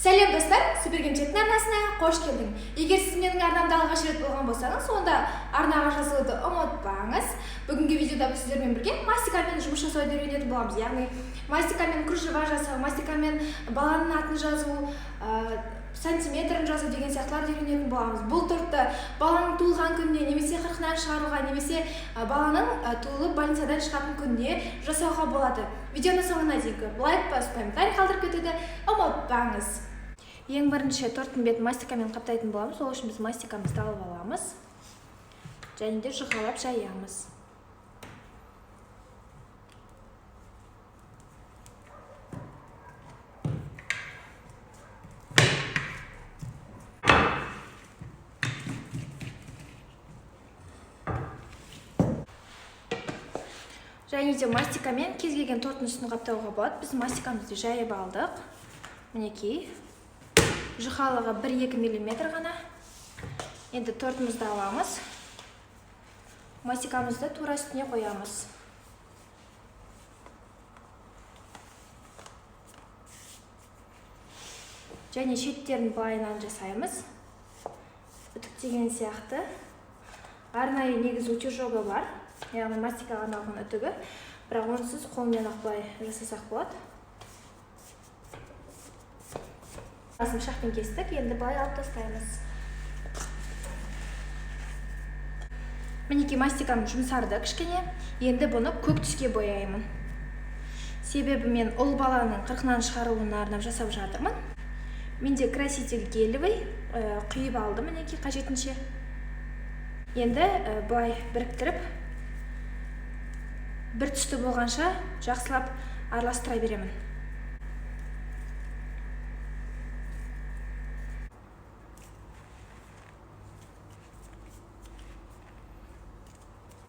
Сәлем достар, Суперкемшіліктің арнасына қош келдің. Егер сіз менің арнамда алғаш рет болған болсаңыз, онда арнаға жазылуды ұмытпаңыз. Бүгінгі видеода біз сіздермен бірге мастикамен жұмыс жасауды үйренетін боламыз. Яғни мастикамен кружева жасау, мастикамен баланың атын жазу, сантиметрін жазу деген сияқтыларды үйренетін боламыз. Бұл тортты баланың туылған күніне, немесе қырқынан шығаруға, немесе баланың туылып больницадан шығатын күніне жасауға болады. Видеоны соңына дейін лайк басып, комментарий қалдырып кетуді ұмытпаңыз. Ең бірінші торттың бетін мастикамен қаптайтын боламыз. Ол үшін біз мастикамызды алып аламыз және де жұқалап жаямыз. Және де мастикамен кез келген торттың үстін қаптауға болады. Біз мастикамызды жайып алдық. Мінекей. Жұқалығы 1-2 мм ғана. Енді тортымызды аламыз. Мастикамызды тура үстіне қоямыз. Және шеттерін былайынан жасаймыз. Үтіктеген сияқты. Арнайы негізі утюжогы бар. Яғни мастикаға арналған үтігі. Бірақ онсыз қолмен ақ былай жасасақ болады. Шақпен кестік, енді былай алып тастаймыз. Мінекей мастикам жұмсарды кішкене. Енді бұны көк түске бояймын. Себебі мен ұл баланың қырқынан шығарылуына арнап жасап жатырмын. Менде краситель гелевый құйып алдым, мінекей қажетінше. Енді былай біріктіріп, бір түсті болғанша жақсылап араластыра беремін.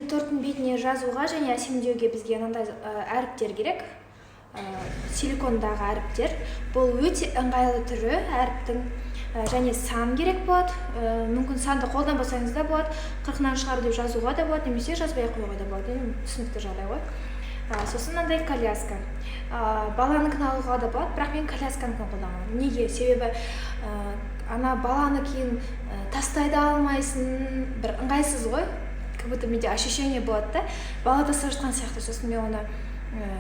Торттың бетіне жазуға және әсемдеуге бізге мынандай әріптер керек. Силикондағы әріптер. Бұл өте ыңғайлы түрі әріптің, және сан керек болады. Мүмкін санды қолданбасаңыз да болады. 40-нан шығару деп жазуға да болады, немесе жазбай қоюға да болады. Түсінікті жағдай ғой. Сосын мынандай коляска. Баланыкін алуға да болады, бірақ мен колясканыкін қолданамын. Неге? Себебі ана баланы кейін тастай да алмайсың, бір ыңғайсыз ғой. Как будто менде ощущение болады да, бала тастап жатқан сияқты. Сосын мен оны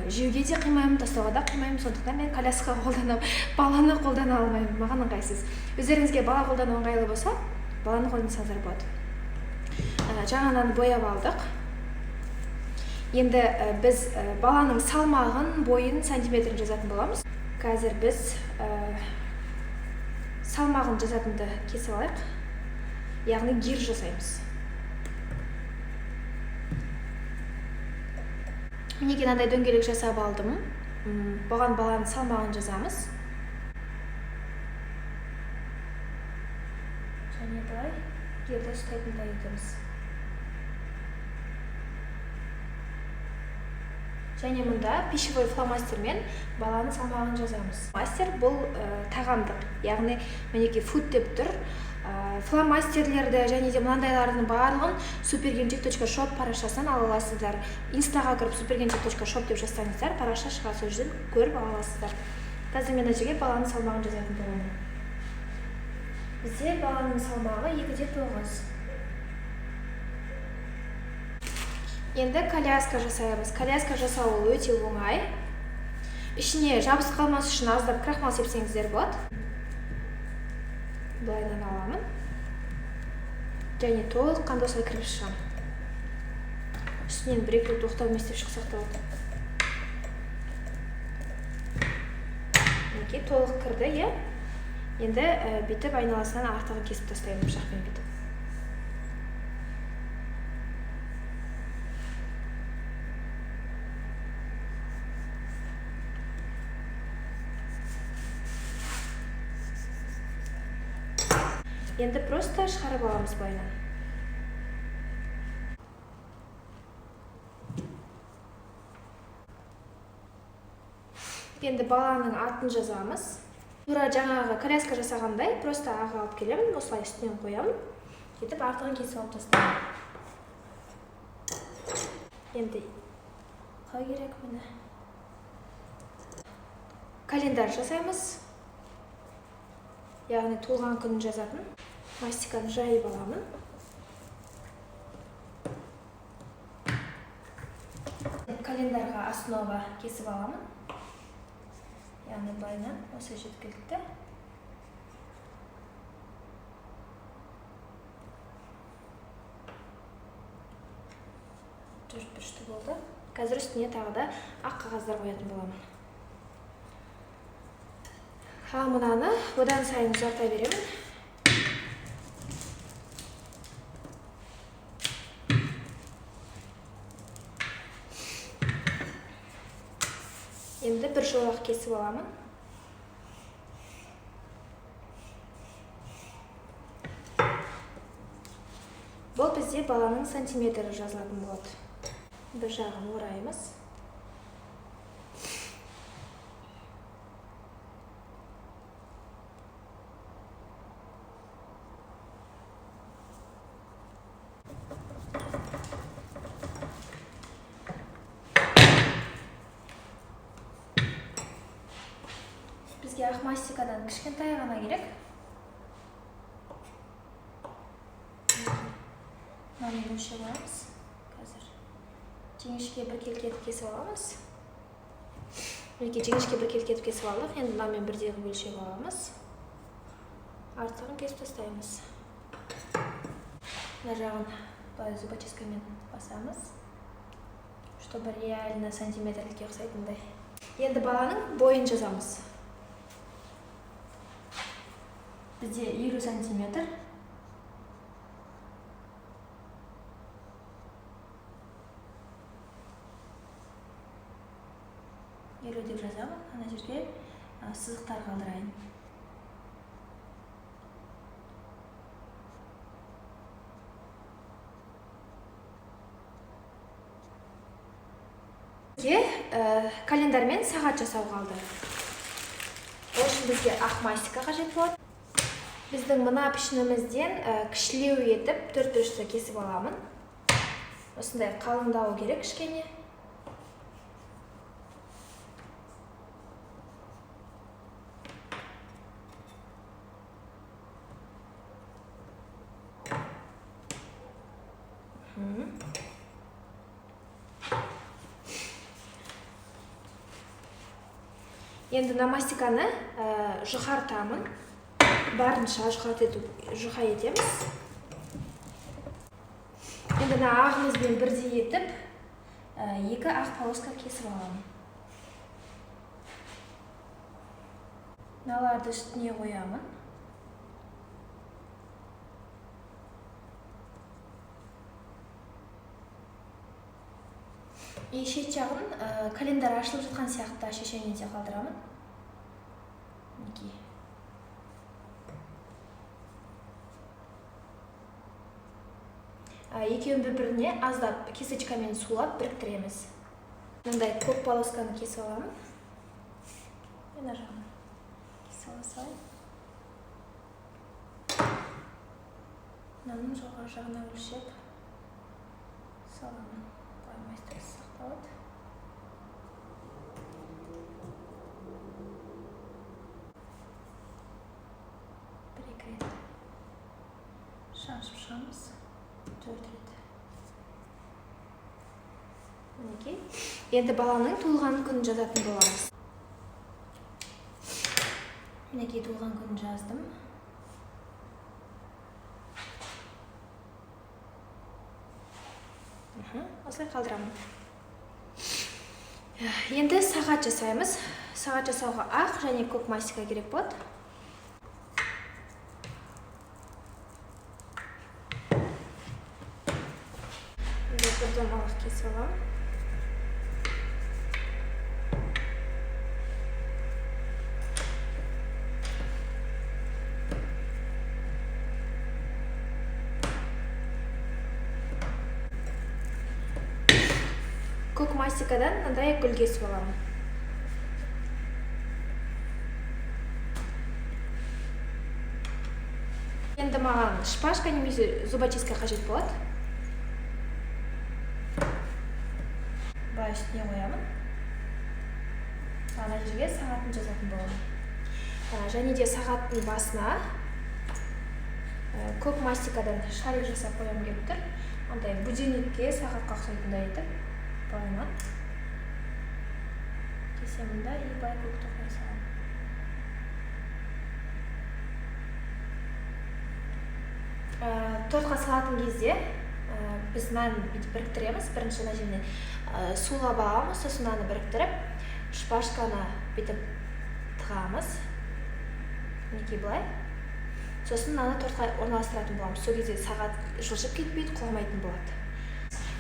жеуге де қимаймын, тастауға да қимаймын. Сондықтан мен коляска қолданамын, баланы қолдана алмаймын, маған ыңғайсыз. Өздеріңізге бала қолдану ыңғайлы болса, баланы қолдансаңыздар болады. Жаңадан бояп алдық. Енді біз баланың салмағын, бойын, сантиметрін жазатын боламыз. Қазір біз салмағын жазатынды кесе алайық. Яғни гир жасаймыз. Мінекей мынандай дөңгелек жасап алдым. Бұған баланың салмағын жазамыз. Және былай гирді ұстайтындай етеміз. Және мұнда пищевой фломастермен баланың салмағын жазамыз. Мастер бұл тағамдық, яғни мінекей фуд деп тұр. Фломастерлерді және де мынандайлардың барлығын supergemchik.shop парақшасынан ала аласыздар. Инстаға кіріп supergemchik.shop деп жазсаңыздар, парақша шыға, сол жерден көріп ала аласыздар. Қазір мен жерге баланың салмағын жазатын боламын. Бізде баланың салмағы 2,9. Енді коляска жасаймыз. Коляска жасау өте оңай. Ішіне жабысып қалмас үшін аздап крахмал сепсеңіздер болады. Былайдан аламын. Және толыққанды осылай кіріп шығамын. Үстінен бір-екі рет оқтаумен істеп шықсақ та болады. Мінекей толық кірді, е. Енді бүйтіп айналасынан артығын кесіп тастаймын пышақпен бүйтіп. Енді просто шығарып аламыз бойынан. Енді баланың атын жазамыз. Тура жаңағы коляска жасағандай, просто аға алып келемін, осылай үстінен қоямын. Кетіп артығын кесіп алып тастаймын. Енді қалай керек мені? Календар жасаймыз. яғни туылған күнін жазатын мастиканы жайып аламын. Календарға основа кесіп аламын. Яғни былайынан осы жеткілікті. Төрт-бұрышты болды. Қазір үстіне тағы да ақ қағаздар қоятын боламын. Мынаны одан сайын ұзарта беремін. Енді бір жолақ кесіп аламын. Бұл бізде баланың сантиметрі жазылатын болады. Бір жағын ораймыз. Бізге ақ мастикадан кішкентай ғана керек. Мынаны бөлшек аламыз. Қазір жіңішке бір келкетіп кесіп аламыз. Жіңішке бір келкетіп кесіп алдық. Енді мынамен бірдегі бөлшек аламыз. Артығын кесіп тастаймыз. Мына жағын былай зубочисткамен басамыз, чтобы реально сантиметрлікке ұқсайтындай. Енді баланың бойын жазамыз. Бізде 50 сантиметр. Деп жазамын. Ана жерге сызықтар қалдырайын. Календар мен сағат жасау қалды. Ол үшін бізге ақ мастика қажет болады. Біздің мына пішінімізден кішілеу етіп төрт-бұрышты кесіп аламын. Осындай қалыңдауы керек кішкене. Енді мастиканы жұқартамын. Барынша жұқа етеміз. Енді ағымызбен бірдей етіп, екі ақ полоска кесіп аламын. Мыналарды үстіне қоямын. Шет жағын календар ашылып жатқан сияқты шешеңізде қалдырамын. Екеуін бір-біріне аздап кесечкамен сулап біріктіреміз. Мынандай көк полосканы кесіп аламын. Мына жағын кесіп алсам. Мынаның жоғары жағына өлшеп саламын. Майыстырысы сақталады. Бір-екі рет шаншып шығамыз. 4 рет. Мінекей. Енді баланың туылған күнін жазатын боламыз. Мінекей туылған күнін жаздым. Осылай қалдырамын. Енді сағат жасаймыз. Сағат жасауға ақ және көк мастика керек болады. Бір домалақ кесіп аламын. Көк мастикадан мынандай гүл кесіп аламын. Енді маған шпажка немесе зубочистка қажет болады. Бұлай үстіне қоямын. Ана жерге сағатын жазатын боламын. және де сағаттың басына көк мастикадан шарик жасап қоямын келіп тұр. Андай будильникке сағатқа ұқсайтындай етіп былайынан кесемін да и былай көкті қоя саламын. Тортқа салатын кезде біз нанды бүйтіп біріктіреміз. Бірінші мына жеріне суға бағамыз, сосын нанды біріктіріп, шпажканы бүйтіп тығамыз. Мінекей былай. Сосын наны тортқа орналастыратын боламыз. Сол кезде сағат жылжып кетпейді, құламайтын болады.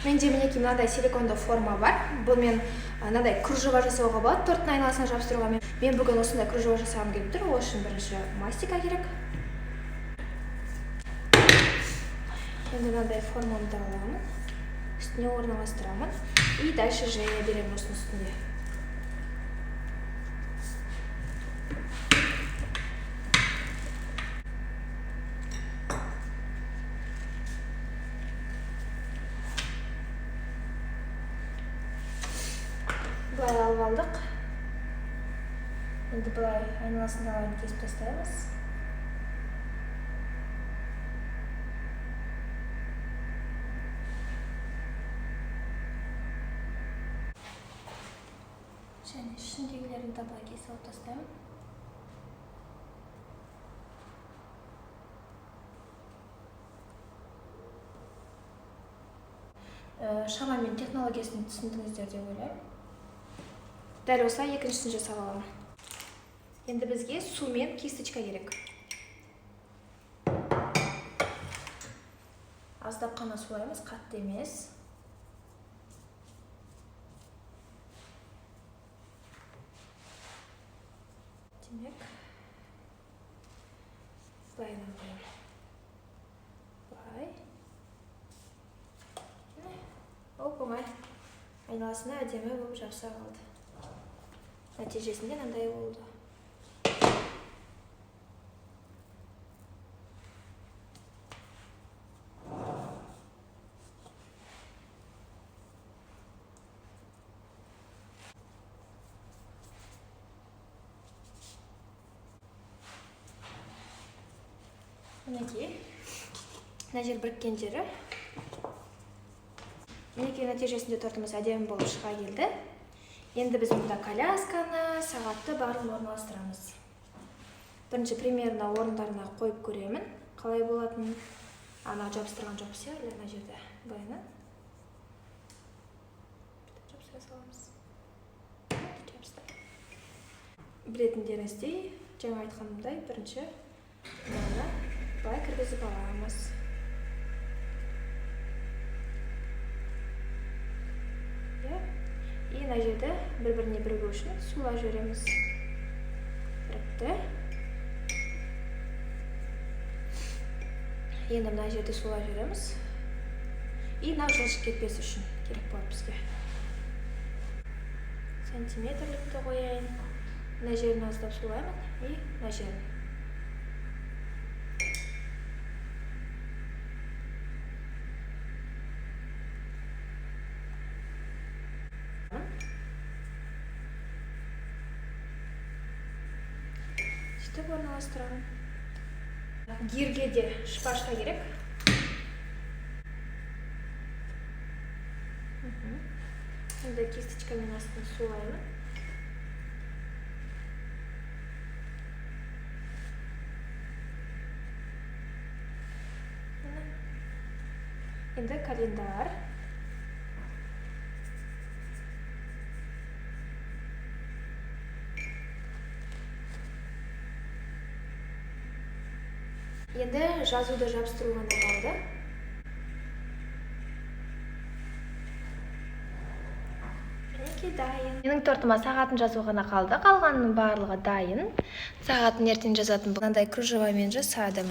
Менде мінекей мынадай силиконды форма бар. Бұлмен мынадай кружева жасауға болады, торттың айналасына жабыстыруға. Мен бүгін осындай кружева жасағым келіп тұр. Ол үшін бірінші мастика керек. Енді мынадай формамды аламын, үстіне орналастырамын и дальше жая беремін осының үстінде. Былай алып алдық. Енді былай айналасындағыларын кесіп тастаймыз. Және ішіндегілерін де былай кесіп алып тастаймын. Шамамен технологиясын түсіндіңіздер деп ойлаймын. Дәл осылай екіншісін жасап аламын. Енді бізге су мен кисточка керек. Аздап қана сулаймыз, қатты емес. Демек, былайынан қоямын. Былай. Оп-оңай. Айналасына әдемі болып жабыса қалды. Нәтижесінде мынандай болды. Мінекей, мына жер біріккен жері. Мінекей нәтижесінде тортымыз әдемі болып шыға келді. Енді біз мұнда колясканы, сағатты барын орналастырамыз. Бірінші примерно орындарына қойып көремін, қалай болатынын. Ана жабыстырған жоқ сияқты, ана жерде былайынан. Жабыстыра саламыз. Білетіндеріңіздей, жаңа айтқанымдай, бірінші мынаны былай кіргізіп аламыз. И мына жерде бір-біріне бірігу үшін сулап жібереміз. Бірікті. Енді мына жерде сулап жібереміз. И мынау жылжып кетпес үшін керек болады бізге. Сантиметрлікті қояйын. Мына жерін аздап сулаймын и мына жерін. Сөйтіп орналастырамын. Гирге де шпажка керек. Енді кисточкамен астын сулаймын. Енді календар. Енді жазуды жабыстыру ғана қалды. Мінекей дайын. Менің тортыма сағатын жазу ғана қалды. Қалғанның барлығы дайын. Сағатын ертең жазатын мынандай кружевамен жасадым.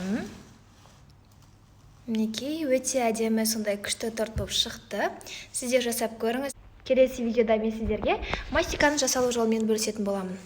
Мінекей өте әдемі сондай күшті торт болып шықты. Сіздер жасап көріңіз. Келесі видеода мен сіздерге мастиканың жасалу жолымен бөлісетін боламын.